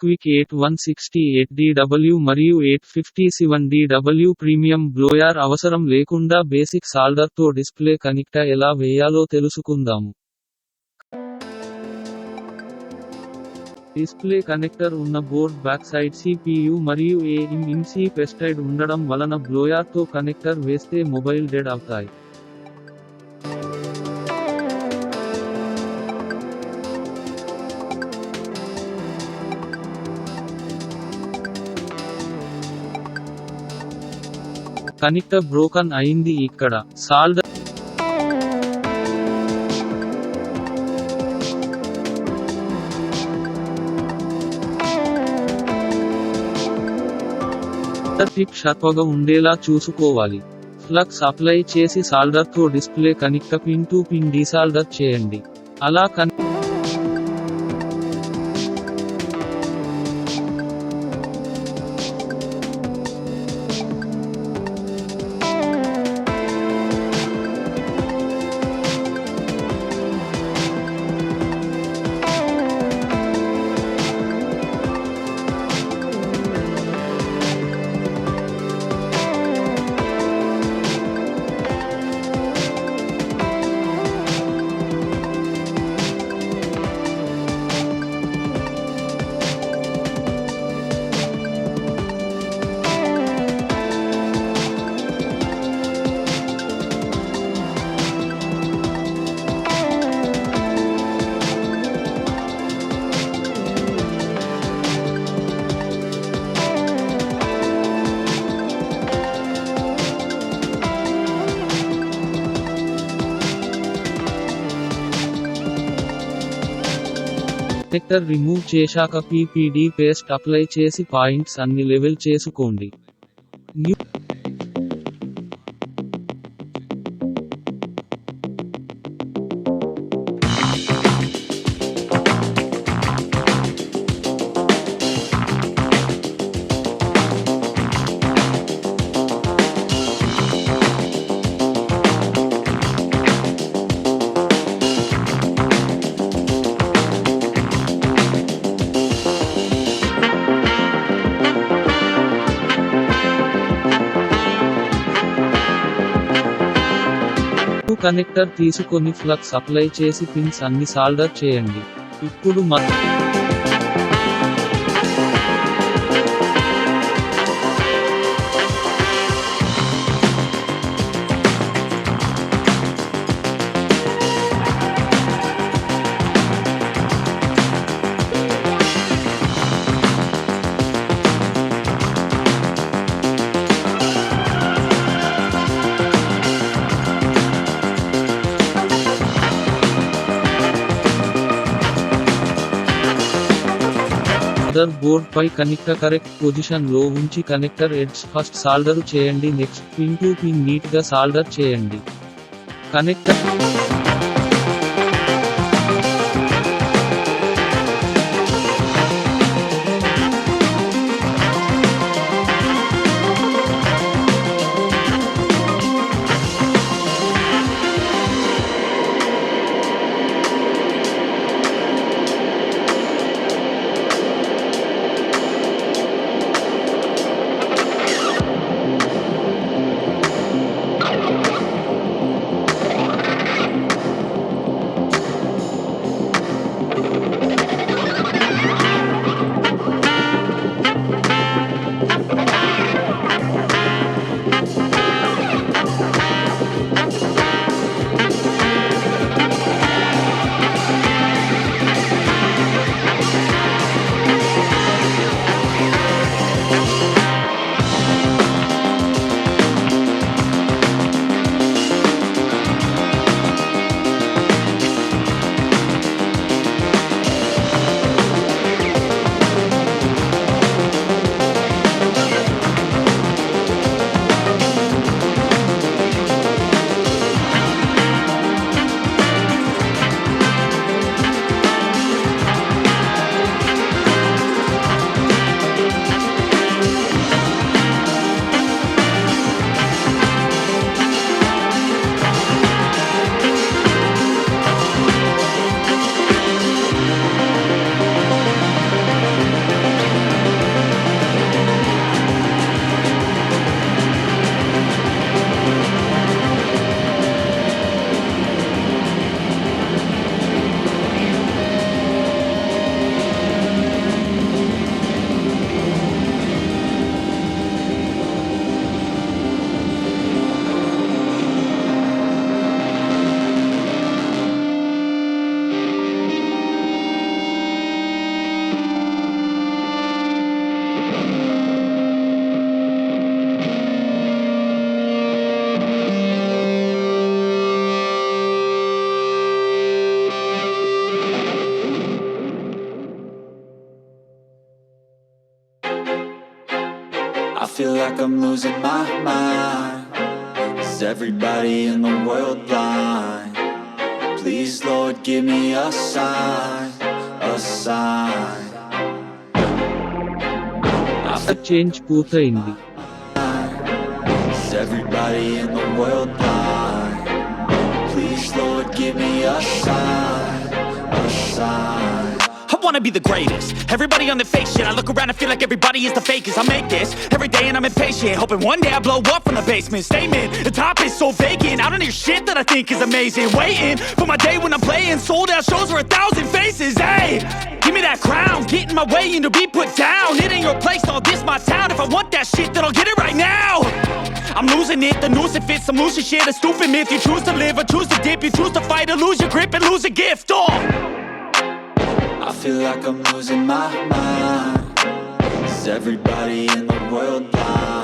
Quick 8168DW మరియు 857DW premium blower అవసరం లేకుండా బేసిక్ సాల్డర్తో డిస్ప్లే కనెక్ట ఎలా వేయాలో తెలుసుకుందాము. డిస్ప్లే కనెక్టర్ ఉన్న బోర్డ్ బ్యాక్ సైడ్ CPU మరియు eMMC పెస్టైడ్ ఉండడం వలన బ్లోయర్తో కనెక్టర్ వేస్తే మొబైల్ డెడ్ అవుతాయి. కనెక్టర్ బ్రోకన్ అయింది ఇక్కడ. సాల్డర్ టిప్ షార్ప్గా ఉండేలా చూసుకోవాలి. ఫ్లక్స్ అప్లై చేసి సాల్డర్తో display connect pin to pin desolder చేయండి. అలా కనెక్టర్ రిమూవ్ చేశాక PPD పేస్ట్ అప్లై చేసి పాయింట్స్ అన్ని లెవెల్ చేసుకోండి. కనెక్టర్ తీసుకొని ఫ్లక్స్ అప్లై చేసి పిన్స్ అన్ని సాల్డర్ చేయండి. ఇప్పుడు మదర్ బోర్డ్ పై కనెక్టర్ కరెక్ట్ పొజిషన్ లో ఉంచి కనెక్టర్ ఎడ్జ్ ఫస్ట్ సాల్డరు చేయండి. Next pin to pin neat గా సాల్డర్ చేయండి. Connector I feel like I'm losing my mind. Is everybody in the world blind? Please, Lord, give me a sign, a sign. I feel change పూర్తయింది. Is everybody in the world blind? Please, Lord, give me a sign, a sign. I wanna be the greatest. Everybody on the fake shit. I look around and feel like everybody is the fakest. I make this every day and I'm impatient, hoping one day I blow up from the basement. Statement, the top is so vacant. I don't hear shit that I think is amazing. Waiting for my day when I'm playing sold out shows for 1,000 faces. Hey, give me that crown, get in my way and to be put down. It ain't your place, all this my town. If I want that shit, then I'll get it right now. I'm losing it, the noose it fits. I'm losing shit, a stupid myth. You choose to live or choose to dip. You choose to fight or lose your grip and lose a gift. Oh, I feel like I'm losing my mind. Is everybody in the world blind?